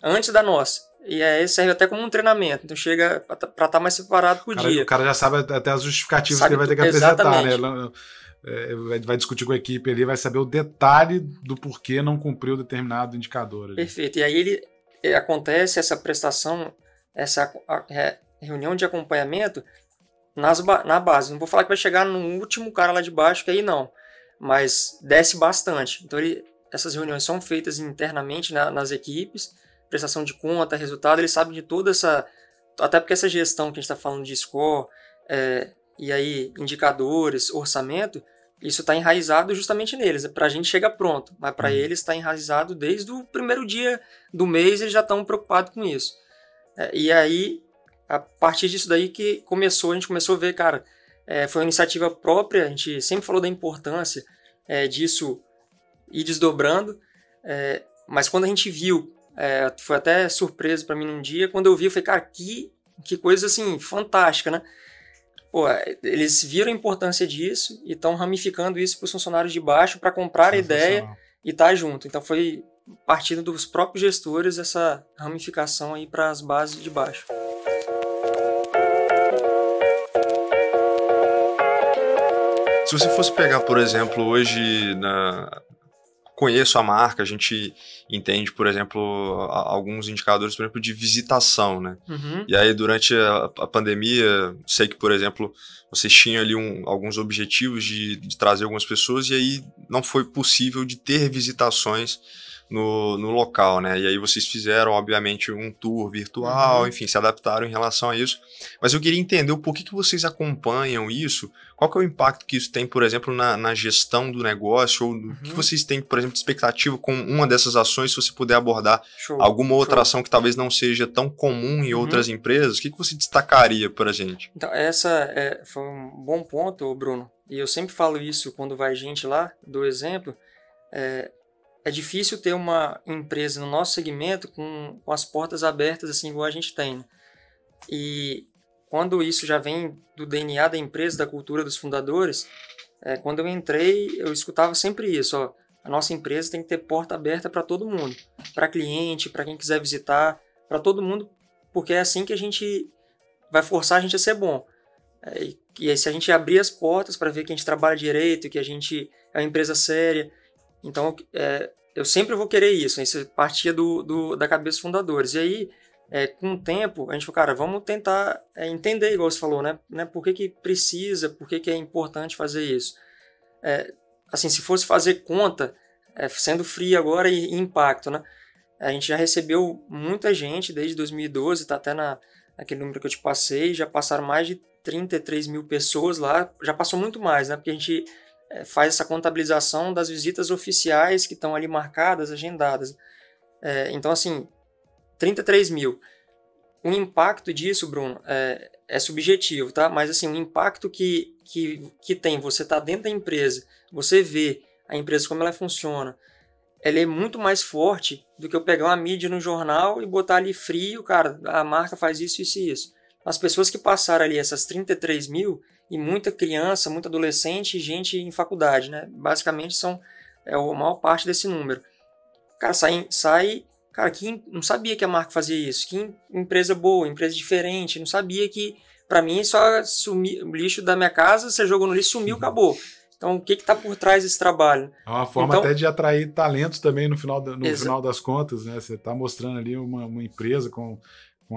antes da nossa. E aí serve até como um treinamento. Então chega para estar mais separado por dia. O cara já sabe até as justificativas que ele vai ter que apresentar, né? Vai discutir com a equipe ali, vai saber o detalhe do porquê não cumpriu determinado indicador. Ali. Perfeito. E aí acontece essa prestação, essa reunião de acompanhamento na base. Não vou falar que vai chegar no último cara lá de baixo, que aí não. Mas desce bastante. Então essas reuniões são feitas internamente nas equipes, prestação de conta, resultado, eles sabem de toda essa... Até porque essa gestão que a gente está falando de score, e aí indicadores, orçamento, isso está enraizado justamente neles. Para a gente chega pronto, mas para eles está enraizado desde o primeiro dia do mês, eles já estão preocupados com isso. E aí, a partir disso daí que a gente começou a ver, cara, foi uma iniciativa própria, a gente sempre falou da importância disso ir desdobrando, mas quando a gente viu, foi até surpresa para mim num dia, quando eu vi, eu falei, cara, que coisa assim, fantástica, né? Pô, eles viram a importância disso e estão ramificando isso para os funcionários de baixo para comprar a ideia e estar junto. Então foi partindo dos próprios gestores essa ramificação aí para as bases de baixo. Se você fosse pegar, por exemplo, hoje, conheço a marca, a gente entende, por exemplo, alguns indicadores, por exemplo, de visitação, né? E aí, durante a pandemia, sei que, por exemplo, vocês tinham ali alguns objetivos de trazer algumas pessoas e aí não foi possível de ter visitações no local, né? E aí vocês fizeram, obviamente, um tour virtual, enfim, se adaptaram em relação a isso. Mas eu queria entender o porquê que vocês acompanham isso, qual que é o impacto que isso tem, por exemplo, na gestão do negócio, ou o que vocês têm, por exemplo, de expectativa com uma dessas ações, se você puder abordar alguma outra ação que talvez não seja tão comum em outras empresas, o que você destacaria para a gente? Então, essa foi um bom ponto, Bruno, e eu sempre falo isso quando vai gente lá, dou exemplo, é difícil ter uma empresa no nosso segmento com as portas abertas assim igual a gente tem. Né? E quando isso já vem do DNA da empresa, da cultura dos fundadores, quando eu entrei, eu escutava sempre isso. Ó, a nossa empresa tem que ter porta aberta para todo mundo. Para cliente, para quem quiser visitar, para todo mundo, porque é assim que a gente vai forçar a gente a ser bom. E aí, se a gente abrir as portas para ver que a gente trabalha direito, que a gente é uma empresa séria... Então, eu sempre vou querer isso. Isso partia da cabeça dos fundadores. E aí, com o tempo, a gente falou, cara, vamos tentar entender, igual você falou, né? Por que precisa, por que é importante fazer isso. Assim, se fosse fazer conta, sendo frio agora e impacto, né? A gente já recebeu muita gente desde 2012, está até aquele número que eu te passei, já passaram mais de 33 mil pessoas lá, já passou muito mais, né? Porque a gente faz essa contabilização das visitas oficiais que estão ali marcadas, agendadas. Então, assim, 33 mil. O impacto disso, Bruno, é subjetivo, tá? Mas, assim, o impacto que tem, você tá dentro da empresa, você vê a empresa como ela funciona, ela é muito mais forte do que eu pegar uma mídia no jornal e botar ali frio, cara, a marca faz isso, isso e isso. As pessoas que passaram ali, essas 33 mil, e muita criança, muito adolescente e gente em faculdade, né? Basicamente a maior parte desse número. Cara, cara, que não sabia que a marca fazia isso, que empresa boa, empresa diferente, não sabia que, pra mim, só o lixo da minha casa, você jogou no lixo, sumiu, acabou. Então, o que está por trás desse trabalho? É uma forma até de atrair talentos também no final das contas, né? Você está mostrando ali uma empresa com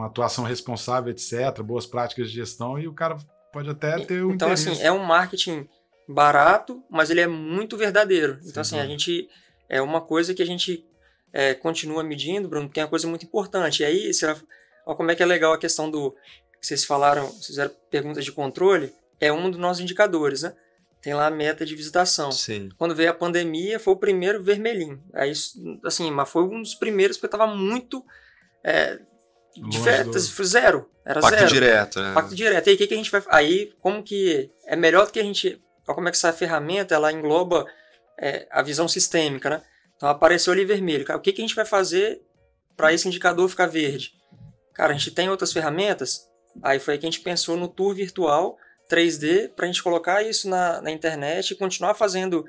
atuação responsável, etc., boas práticas de gestão, e o cara pode até ter um interesse. Então, assim, é um marketing barato, mas ele é muito verdadeiro. Então, assim, a gente... É uma coisa que a gente continua medindo, Bruno, porque é uma coisa muito importante. E aí, olha como é que é legal a questão do... Vocês fizeram perguntas de controle, é um dos nossos indicadores, né? Tem lá a meta de visitação. Sim. Quando veio a pandemia, foi o primeiro vermelhinho. Aí, assim, mas foi um dos primeiros porque estava muito... zero. Era Pacto zero. Direto, né? Pacto direto. E aí, o que a gente vai... Aí, como que... É melhor do que a gente... Olha como é que essa ferramenta, ela engloba a visão sistêmica, né? Então, apareceu ali vermelho. Cara, o que a gente vai fazer para esse indicador ficar verde? Cara, a gente tem outras ferramentas? Aí foi aí que a gente pensou no tour virtual 3D para a gente colocar isso na internet e continuar fazendo...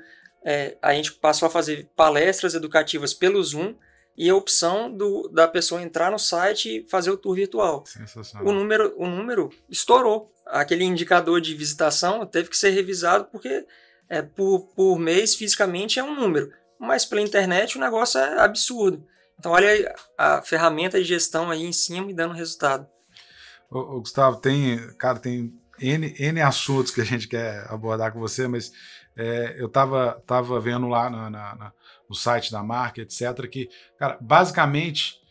a gente passou a fazer palestras educativas pelo Zoom e a opção da pessoa entrar no site e fazer o tour virtual. Sensacional. O número estourou. Aquele indicador de visitação teve que ser revisado porque por mês, fisicamente, é um número. Mas pela internet o negócio é absurdo. Então olha aí a ferramenta de gestão aí em cima e dando resultado. Ô, Gustavo, tem N assuntos que a gente quer abordar com você, mas eu tava vendo lá no site da marca, etc., que, cara, basicamente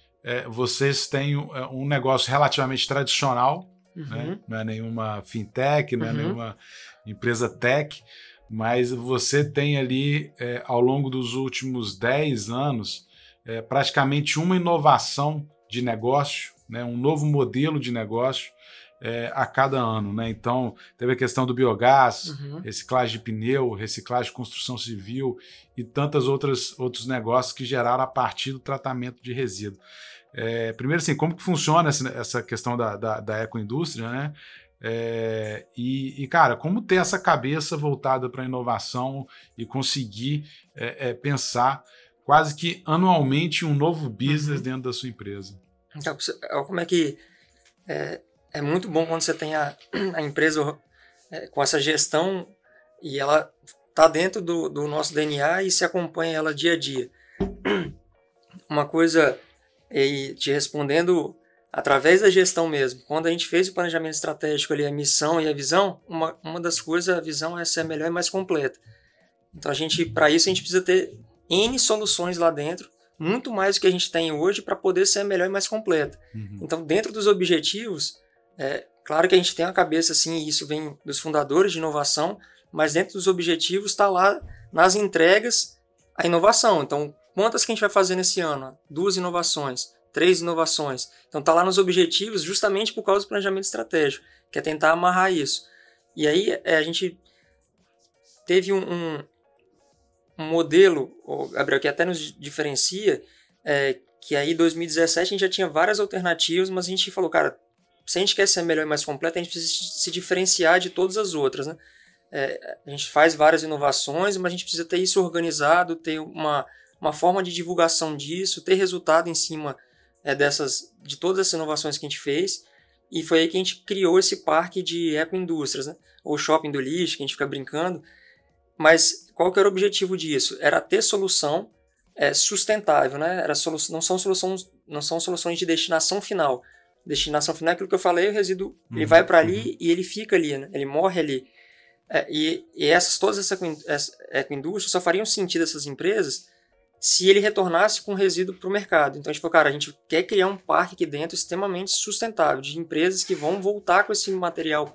vocês têm um negócio relativamente tradicional, né? Não é nenhuma fintech, não é nenhuma empresa tech, mas você tem ali, ao longo dos últimos 10 anos, praticamente uma inovação de negócio, né? Um novo modelo de negócio a cada ano, né? Então, teve a questão do biogás, reciclagem de pneu, reciclagem de construção civil e tantos outros negócios que geraram a partir do tratamento de resíduo. Primeiro, assim, como que funciona essa questão da ecoindústria, né? Cara, como ter essa cabeça voltada para a inovação e conseguir pensar quase que anualmente um novo business dentro da sua empresa? Então, como é que... É muito bom quando você tem a empresa com essa gestão e ela está dentro do nosso DNA e se acompanha ela dia a dia. Uma coisa, e te respondendo através da gestão mesmo, quando a gente fez o planejamento estratégico ali, a missão e a visão, uma das coisas, a visão é ser melhor e mais completa. Então, para isso, a gente precisa ter N soluções lá dentro, muito mais do que a gente tem hoje para poder ser melhor e mais completa. Então, dentro dos objetivos, claro que a gente tem uma cabeça assim, e isso vem dos fundadores de inovação, mas dentro dos objetivos está lá nas entregas a inovação. Então, quantas que a gente vai fazer nesse ano? 2 inovações, 3 inovações. Então, está lá nos objetivos justamente por causa do planejamento estratégico, que é tentar amarrar isso. E aí, a gente teve um modelo, Gabriel, que até nos diferencia, que aí em 2017 a gente já tinha várias alternativas, mas a gente falou, cara, se a gente quer ser melhor e mais completo, a gente precisa se diferenciar de todas as outras, né? A gente faz várias inovações, mas a gente precisa ter isso organizado, ter uma forma de divulgação disso, ter resultado em cima de todas essas inovações que a gente fez. E foi aí que a gente criou esse parque de ecoindústrias, né? Ou shopping do lixo, que a gente fica brincando. Mas qual que era o objetivo disso? Era ter solução sustentável, né? Não são soluções de destinação final. Destinação final é aquilo que eu falei, o resíduo ele vai para ali e ele fica ali, né? Ele morre ali. Todas essas ecoindústrias só fariam sentido essas empresas se ele retornasse com resíduo para o mercado. Então a gente falou, cara, a gente quer criar um parque aqui dentro extremamente sustentável, de empresas que vão voltar com esse material,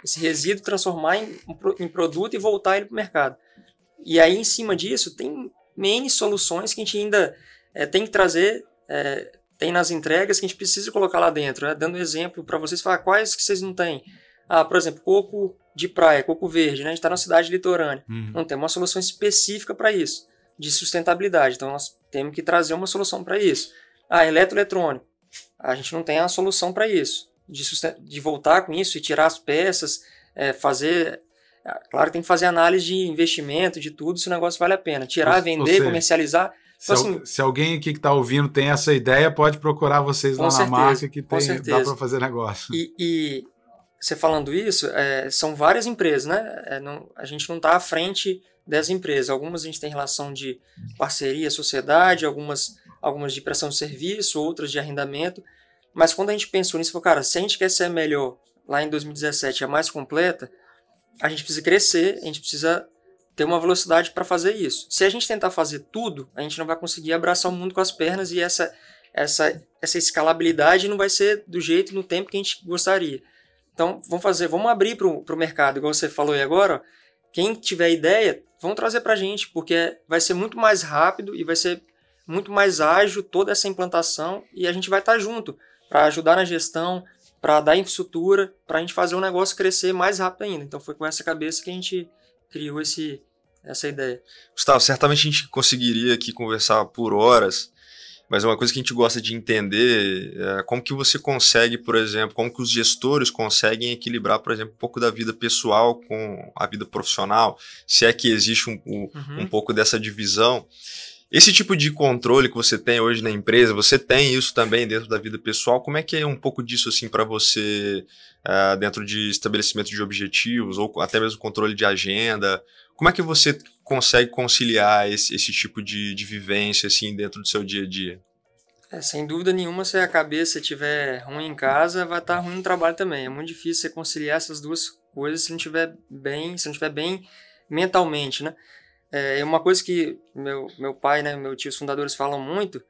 esse resíduo, transformar em produto e voltar ele para o mercado. E aí, em cima disso, tem N soluções que a gente ainda tem que trazer, tem nas entregas que a gente precisa colocar lá dentro. Né? Dando exemplo para vocês, falar quais que vocês não têm. Por exemplo, coco de praia, coco verde. Né? A gente está na cidade litorânea. Não tem uma solução específica para isso, de sustentabilidade. Então, nós temos que trazer uma solução para isso. Eletroeletrônico. A gente não tem a solução para isso. De voltar com isso e tirar as peças, fazer... Claro que tem que fazer análise de investimento, de tudo, se o negócio vale a pena. Tirar, vender, comercializar. Então, se alguém aqui que está ouvindo tem essa ideia, pode procurar vocês lá na marca que dá para fazer negócio. E você falando isso, são várias empresas, né? A gente não está à frente das empresas. Algumas a gente tem relação de parceria, sociedade, algumas de prestação de serviço, outras de arrendamento. Mas quando a gente pensou nisso, falou, cara, se a gente quer ser melhor, lá em 2017, a mais completa, a gente precisa crescer, a gente precisa ter uma velocidade para fazer isso. Se a gente tentar fazer tudo, a gente não vai conseguir abraçar o mundo com as pernas e essa escalabilidade não vai ser do jeito e no tempo que a gente gostaria. Então, vamos abrir para o mercado, igual você falou aí agora. Ó, quem tiver ideia, vão trazer para a gente, porque vai ser muito mais rápido e vai ser muito mais ágil toda essa implantação e a gente vai estar junto para ajudar na gestão, para dar infraestrutura, para a gente fazer o negócio crescer mais rápido ainda. Então foi com essa cabeça que a gente criou essa ideia. Gustavo, certamente a gente conseguiria aqui conversar por horas, mas uma coisa que a gente gosta de entender é como que você consegue, por exemplo, como que os gestores conseguem equilibrar, por exemplo, um pouco da vida pessoal com a vida profissional, se é que existe um pouco dessa divisão. Esse tipo de controle que você tem hoje na empresa, você tem isso também dentro da vida pessoal? Como é que é um pouco disso assim para você dentro de estabelecimento de objetivos ou até mesmo controle de agenda? Como é que você consegue conciliar esse tipo de vivência assim dentro do seu dia a dia? Sem dúvida nenhuma, se a cabeça estiver ruim em casa, vai estar ruim no trabalho também. É muito difícil você conciliar essas duas coisas se não estiver bem mentalmente, né? Uma coisa que meu pai, né, meu tio, os fundadores falam muito,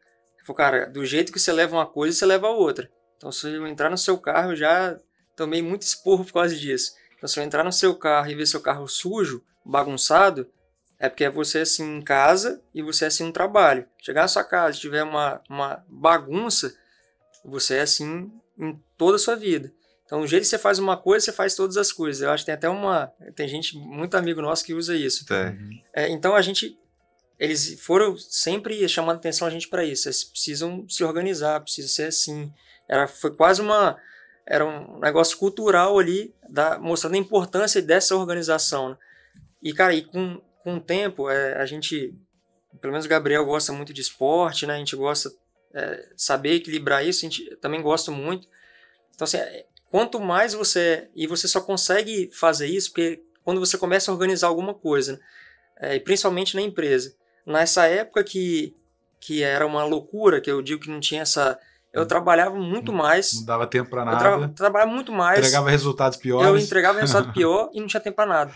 cara, do jeito que você leva uma coisa, você leva a outra. Então, se eu entrar no seu carro, eu já tomei muito esporro por causa disso. Então, se eu entrar no seu carro e ver seu carro sujo, bagunçado, é porque é você assim em casa e você é assim no trabalho. Chegar na sua casa e tiver uma bagunça, você é assim em toda a sua vida. Então, o jeito que você faz uma coisa, você faz todas as coisas. Eu acho que tem gente, muito amigo nosso que usa isso. Então, eles foram sempre chamando atenção a gente para isso. Vocês precisam se organizar, precisa ser assim. Foi quase era um negócio cultural ali, mostrando a importância dessa organização. Né? E, cara, com o tempo, a gente, pelo menos o Gabriel gosta muito de esporte, né? A gente gosta saber equilibrar isso, a gente também gosta muito. Então, assim, quanto mais e você só consegue fazer isso porque quando você começa a organizar alguma coisa, né? E principalmente na empresa. Nessa época que era uma loucura, que eu digo que não tinha eu trabalhava muito mais. Não dava tempo para nada. Eu trabalhava muito mais. Entregava resultados piores. Eu entregava resultado pior e não tinha tempo para nada.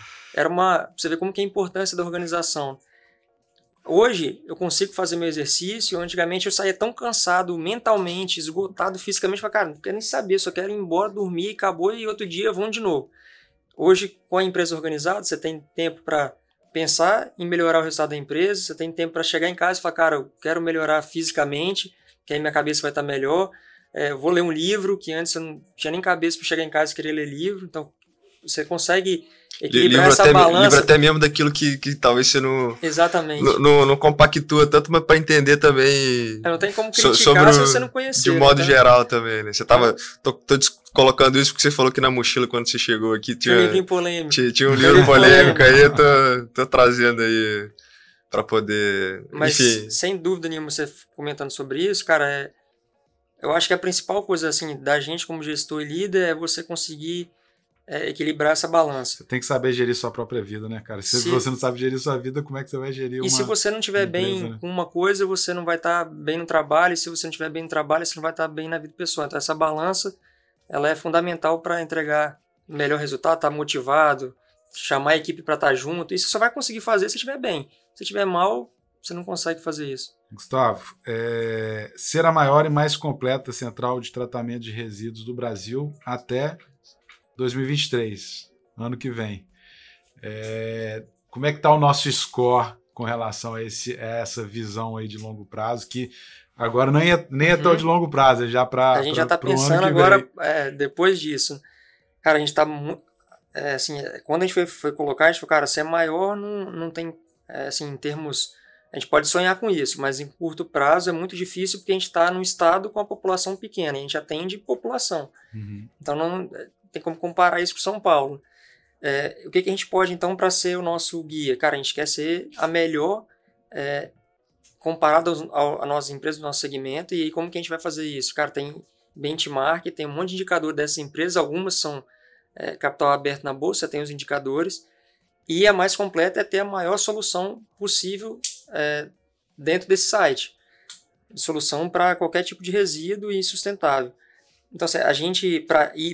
Você vê como que é a importância da organização. Hoje eu consigo fazer meu exercício. Antigamente eu saía tão cansado mentalmente, esgotado fisicamente, falei, cara, não quero nem saber, só quero ir embora, dormir, acabou e outro dia vamos de novo. Hoje, com a empresa organizada, você tem tempo para pensar em melhorar o resultado da empresa, você tem tempo para chegar em casa e falar, cara, eu quero melhorar fisicamente, que aí minha cabeça vai estar melhor. Vou ler um livro, que antes eu não tinha nem cabeça para chegar em casa e querer ler livro. Então, você consegue equilibrar essa balança. Livro até mesmo daquilo que talvez você não... Exatamente. Não compactua tanto, mas para entender também... Não tem como criticar se você não conhecer. De modo geral também, né? Você tava... Tô colocando isso porque você falou que na mochila, quando você chegou aqui, tinha um livrinho polêmico. Tinha um livro polêmico aí, eu tô trazendo aí para poder... Mas, enfim. Sem dúvida nenhuma, você comentando sobre isso, cara, eu acho que a principal coisa, assim, da gente como gestor e líder é você conseguir equilibrar essa balança. Você tem que saber gerir sua própria vida, né, cara? Se você não sabe gerir sua vida, como é que você vai gerir uma se você não estiver bem com uma coisa, você não vai estar bem no trabalho, e se você não estiver bem no trabalho, você não vai estar bem na vida pessoal. Então, essa balança, ela é fundamental para entregar o melhor resultado, estar motivado, chamar a equipe para estar junto. Isso você só vai conseguir fazer se estiver bem. Se estiver mal, você não consegue fazer isso. Gustavo, ser a maior e mais completa central de tratamento de resíduos do Brasil até 2023, ano que vem. Como é que está o nosso score com relação a essa visão aí de longo prazo, que agora nem é tão de longo prazo, é já para a gente já está pensando agora, depois disso. Cara, a gente está... assim, quando a gente foi colocar, a gente falou, cara, se é maior, não tem... assim, em termos... A gente pode sonhar com isso, mas em curto prazo é muito difícil porque a gente está num estado com a população pequena, a gente atende população. Então não tem como comparar isso com São Paulo. O que a gente pode, então, para ser o nosso guia? Cara, a gente quer ser a melhor comparado às nossas empresas do nosso segmento, e aí como que a gente vai fazer isso? Cara, tem benchmark, tem um monte de indicador dessas empresas, algumas são capital aberto na bolsa, tem os indicadores, e a mais completa é ter a maior solução possível dentro desse site. Solução para qualquer tipo de resíduo e sustentável. Então, a gente,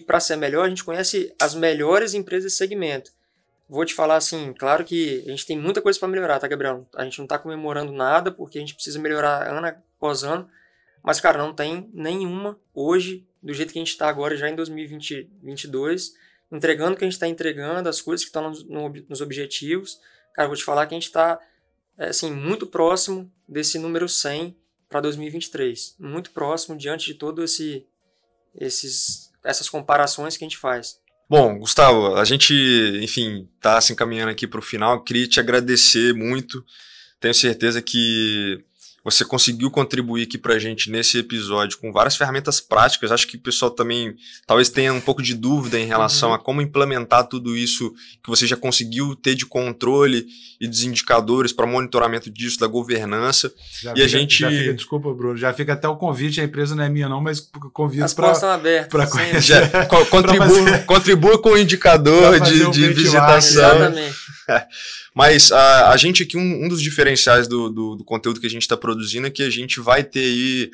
para ser melhor, a gente conhece as melhores empresas desse segmento. Vou te falar assim, claro que a gente tem muita coisa para melhorar, tá, Gabriel? A gente não está comemorando nada, porque a gente precisa melhorar ano após ano, mas, cara, não tem nenhuma hoje, do jeito que a gente está agora, já em 2022, entregando o que a gente está entregando, as coisas que estão nos objetivos. Cara, vou te falar que a gente está assim, muito próximo desse número 100 para 2023. Muito próximo diante de todo essas comparações que a gente faz. Bom, Gustavo, a gente, enfim, está se encaminhando aqui para o final. Queria te agradecer muito. Tenho certeza que você conseguiu contribuir aqui para a gente nesse episódio com várias ferramentas práticas. Acho que o pessoal também talvez tenha um pouco de dúvida em relação a como implementar tudo isso que você já conseguiu ter de controle e dos indicadores para monitoramento disso, da governança. Desculpa, Bruno, já fica até o convite, a empresa não é minha não, mas convido as portas estão abertas para conhecer. Contribua com o indicador de visitação. Exatamente. Mas a gente aqui, um dos diferenciais do conteúdo que a gente está produzindo é que a gente vai ter aí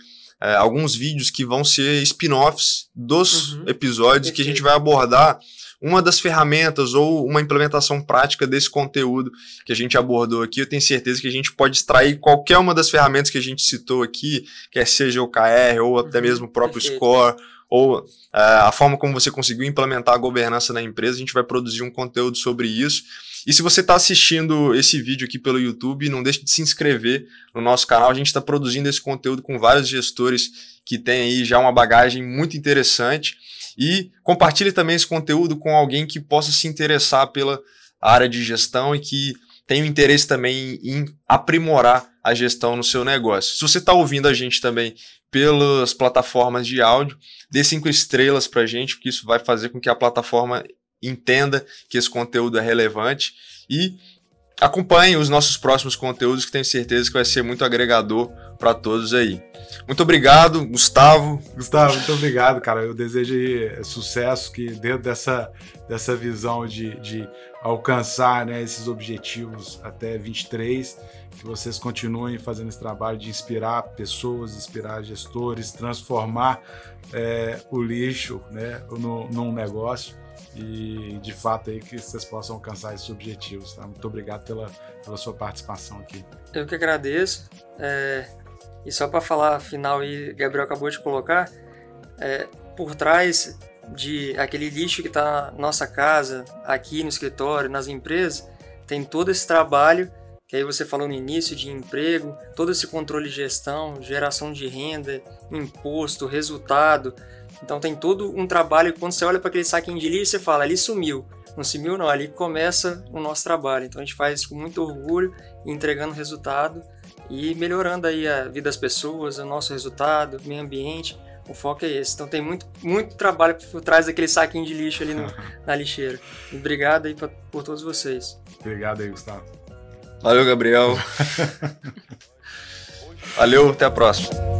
alguns vídeos que vão ser spin-offs dos episódios, que a gente vai abordar uma das ferramentas ou uma implementação prática desse conteúdo que a gente abordou aqui. Eu tenho certeza que a gente pode extrair qualquer uma das ferramentas que a gente citou aqui, quer seja o OKR ou até mesmo o próprio Score, ou a forma como você conseguiu implementar a governança na empresa. A gente vai produzir um conteúdo sobre isso. E se você está assistindo esse vídeo aqui pelo YouTube, não deixe de se inscrever no nosso canal. A gente está produzindo esse conteúdo com vários gestores que têm aí já uma bagagem muito interessante. E compartilhe também esse conteúdo com alguém que possa se interessar pela área de gestão e que tenha um interesse também em aprimorar a gestão no seu negócio. Se você está ouvindo a gente também pelas plataformas de áudio, dê 5 estrelas para a gente, porque isso vai fazer com que a plataforma entenda que esse conteúdo é relevante, e acompanhe os nossos próximos conteúdos, que tenho certeza que vai ser muito agregador para todos aí. Muito obrigado, Gustavo. Gustavo, muito obrigado, cara. Eu desejo sucesso, que dentro dessa visão de alcançar, né, esses objetivos até 23, que vocês continuem fazendo esse trabalho de inspirar pessoas, inspirar gestores, transformar o lixo, né, num negócio. E de fato aí que vocês possam alcançar esses objetivos, tá? Muito obrigado pela sua participação aqui. Eu que agradeço. E só para falar final aí, Gabriel acabou de colocar, por trás de aquele lixo que está na nossa casa, aqui no escritório, nas empresas, tem todo esse trabalho que aí você falou no início, de emprego, todo esse controle de gestão, geração de renda, imposto, resultado. Então tem todo um trabalho, quando você olha para aquele saquinho de lixo, você fala, ali sumiu. Não sumiu não, ali começa o nosso trabalho. Então a gente faz isso com muito orgulho, entregando resultado e melhorando aí a vida das pessoas, o nosso resultado, o meio ambiente. O foco é esse. Então tem muito, muito trabalho por trás daquele saquinho de lixo ali na lixeira. Obrigado aí por todos vocês. Obrigado aí, Gustavo. Valeu, Gabriel. Valeu, até a próxima.